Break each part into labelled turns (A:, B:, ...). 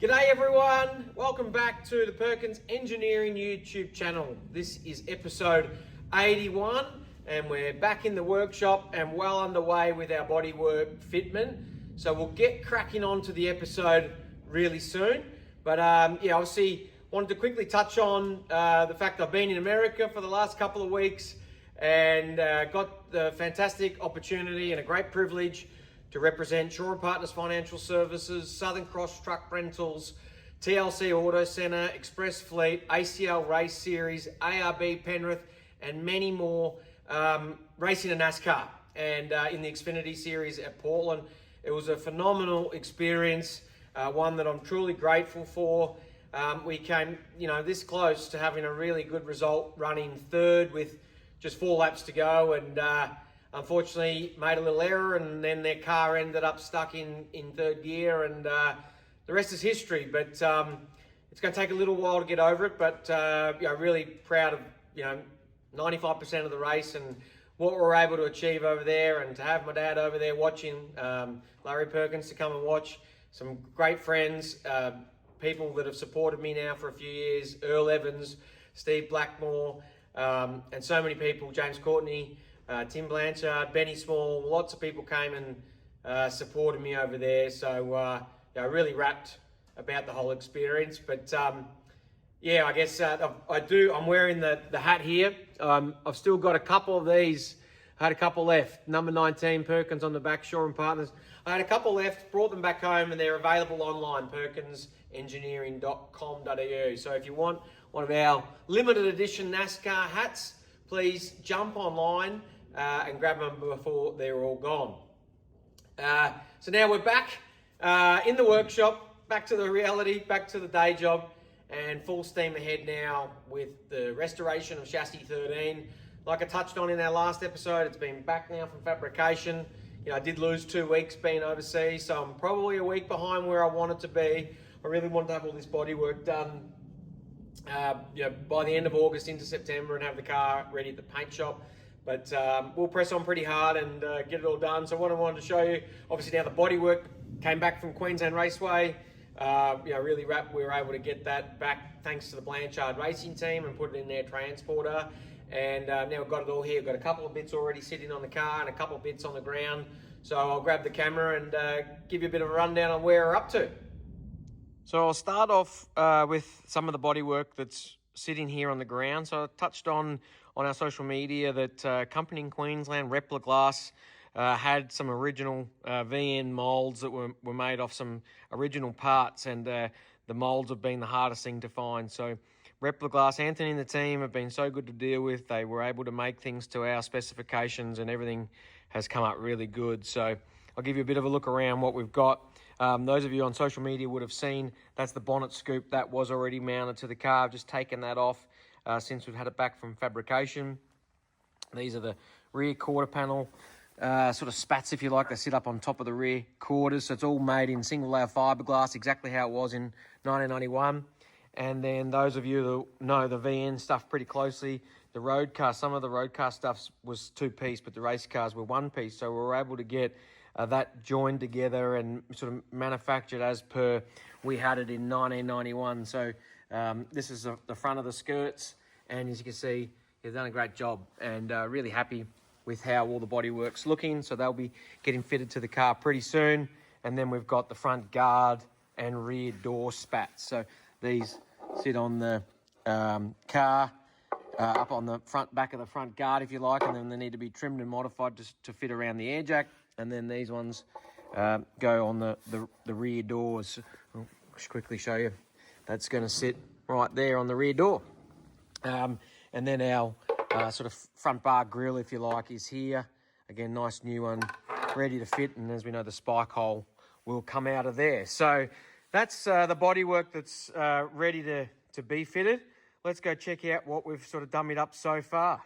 A: G'day everyone, welcome back to the Perkins Engineering YouTube channel. This is episode 81 and we're back in the workshop and well underway with our bodywork fitment. So we'll get cracking on to the episode really soon. But obviously wanted to quickly touch on the fact I've been in America for the last couple of weeks and got the fantastic opportunity and a great privilege to represent Shaw & Partners Financial Services, Southern Cross Truck Rentals, TLC Auto Centre, Express Fleet, ACL Race Series, ARB Penrith, and many more racing a NASCAR and in the Xfinity Series at Portland. It was a phenomenal experience, one that I'm truly grateful for. We came, this close to having a really good result, running third with just 4 laps to go, and unfortunately made a little error, and then their car ended up stuck in third gear, and the rest is history. But it's going to take a little while to get over it. But really proud of 95% of the race and what we were able to achieve over there, and to have my dad over there watching, Larry Perkins to come and watch, some great friends, people that have supported me now for a few years, Earl Evans, Steve Blackmore, and so many people, James Courtney, Tim Blanchard, Benny Small, lots of people came and supported me over there. So I really rapped about the whole experience. But I guess I'm wearing the hat here. I've still got a couple of these. I had a couple left. Number 19, Perkins on the back, Shaw & Partners. I had a couple left, brought them back home, and they're available online, perkinsengineering.com.au. So if you want one of our limited edition NASCAR hats, please jump online and grab them before they're all gone. So now we're back in the workshop, back to the reality, back to the day job, and full steam ahead now with the restoration of chassis 13. Like I touched on in our last episode, it's been back now from fabrication. I did lose 2 weeks being overseas, so I'm probably a week behind where I wanted to be. I really wanted to have all this bodywork done by the end of August into September and have the car ready at the paint shop. But we'll press on pretty hard and get it all done. So what I wanted to show you, obviously now the bodywork came back from Queensland Raceway. Really we were able to get that back thanks to the Blanchard racing team and put it in their transporter. And now we've got it all here. We've got a couple of bits already sitting on the car and a couple of bits on the ground. So I'll grab the camera and give you a bit of a rundown on where we're up to. So I'll start off with some of the bodywork that's sitting here on the ground. So I touched on our social media that company in Queensland, Repliglass, had some original VN molds that were made off some original parts, and the molds have been the hardest thing to find. So Repliglass, Anthony and the team have been so good to deal with. They were able to make things to our specifications and everything has come up really good. So I'll give you a bit of a look around what we've got. Those of you on social media would have seen that's the bonnet scoop that was already mounted to the car. I've just taken that off since we've had it back from fabrication. These are the rear quarter panel sort of spats, if you like. They sit up on top of the rear quarters. So it's all made in single layer fiberglass, exactly how it was in 1991. And then those of you that know the VN stuff pretty closely, the road car, some of the road car stuff was 2-piece, but the race cars were 1-piece. So we were able to get that joined together and sort of manufactured as per we had it in 1991. So this is the front of the skirts, and as you can see, they've done a great job, and really happy with how all the bodywork's looking. So they'll be getting fitted to the car pretty soon. And then we've got the front guard and rear door spats. So these sit on the car, up on the back of the front guard, if you like, and then they need to be trimmed and modified to fit around the air jack. And then these ones go on the rear doors. I'll just quickly show you. That's going to sit right there on the rear door. And then our sort of front bar grille, if you like, is here. Again, nice new one, ready to fit. And as we know, the spike hole will come out of there. So that's the bodywork that's ready to be fitted. Let's go check out what we've sort of dummied up so far.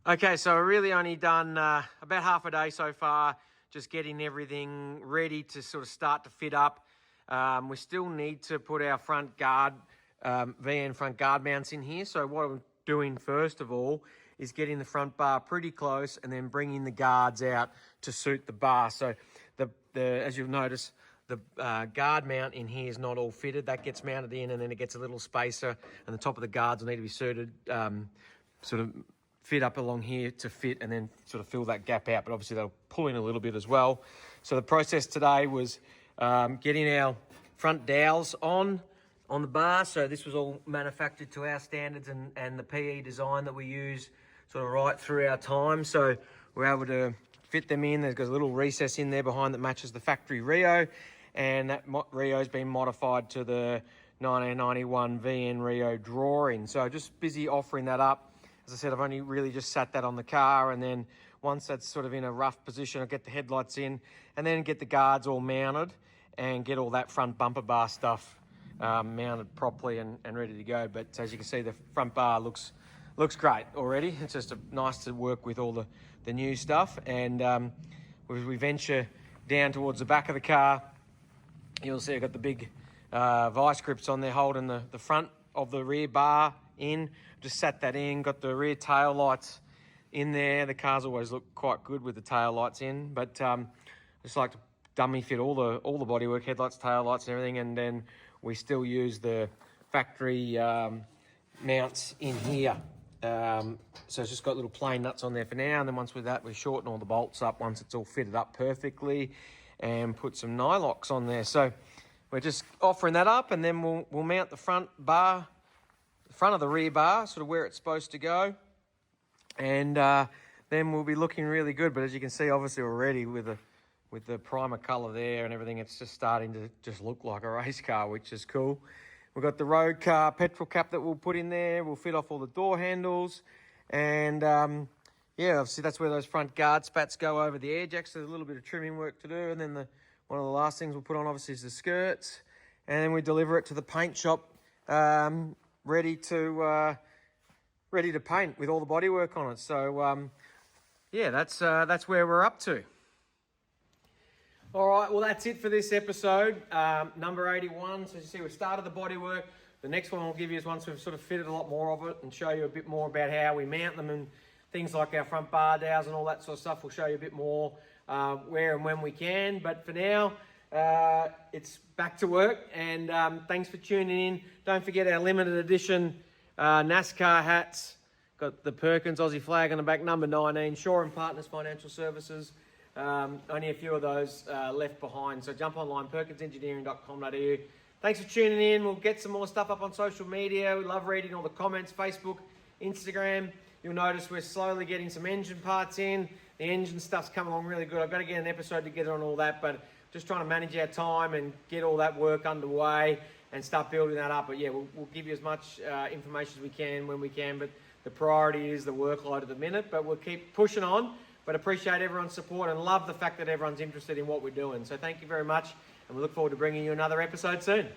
A: Okay, so we've really only done about half a day so far, just getting everything ready to sort of start to fit up. We still need to put our front guard, VN front guard mounts in here. So what I'm doing first of all is getting the front bar pretty close and then bringing the guards out to suit the bar. So as you'll notice, guard mount in here is not all fitted. That gets mounted in, and then it gets a little spacer, and the top of the guards will need to be suited, sort of fit up along here to fit, and then sort of fill that gap out. But obviously they'll pull in a little bit as well. So the process today was getting our front dowels on the bar. So this was all manufactured to our standards and the PE design that we use sort of right through our time. So we're able to fit them in. There's got a little recess in there behind that matches the factory Rio, and that Rio's been modified to the 1991 VN Rio drawing. So just busy offering that up. As I said, I've only really just sat that on the car, and then once that's sort of in a rough position, I'll get the headlights in and then get the guards all mounted and get all that front bumper bar stuff mounted properly and ready to go. But as you can see, the front bar looks great already. It's just nice to work with all the new stuff. And as we venture down towards the back of the car, you'll see I've got the big vice grips on there holding the front of the rear bar in. Just sat that in, got the rear tail lights in there. The cars always look quite good with the tail lights in, but I just like to dummy fit all the bodywork, headlights, tail lights and everything, and then we still use the factory mounts in here. So it's just got little plain nuts on there for now, and then once with that we shorten all the bolts up once it's all fitted up perfectly and put some nylocks on there. So we're just offering that up, and then we'll mount the front bar, the front of the rear bar, sort of where it's supposed to go, and then we'll be looking really good. But as you can see, obviously already with the primer colour there and everything, it's just starting to just look like a race car, which is cool. We've got the road car petrol cap that we'll put in there. We'll fit off all the door handles, and yeah, obviously that's where those front guard spats go over the air jacks. So there's a little bit of trimming work to do, and then one of the last things we'll put on obviously is the skirts, and then we deliver it to the paint shop, ready to paint with all the bodywork on it. So yeah, that's where we're up to. All right, well, that's it for this episode, number 81. So as you see, we've started the bodywork. The next one we'll give you is once we've sort of fitted a lot more of it and show you a bit more about how we mount them and things like our front bar dowels and all that sort of stuff. We'll show you a bit more where and when we can. But for now, it's back to work, and thanks for tuning in. Don't forget our limited edition NASCAR hats. Got the Perkins Aussie flag on the back, number 19, Shaw and Partners Financial Services. Only a few of those left behind. So jump online, perkinsengineering.com.au. Thanks for tuning in. We'll get some more stuff up on social media. We love reading all the comments, Facebook, Instagram. You'll notice we're slowly getting some engine parts in. The engine stuff's coming along really good. I've got to get an episode together on all that, but just trying to manage our time and get all that work underway and start building that up. But yeah, we'll give you as much information as we can when we can, but the priority is the workload at the minute. But we'll keep pushing on, but appreciate everyone's support and love the fact that everyone's interested in what we're doing. So thank you very much, and we look forward to bringing you another episode soon.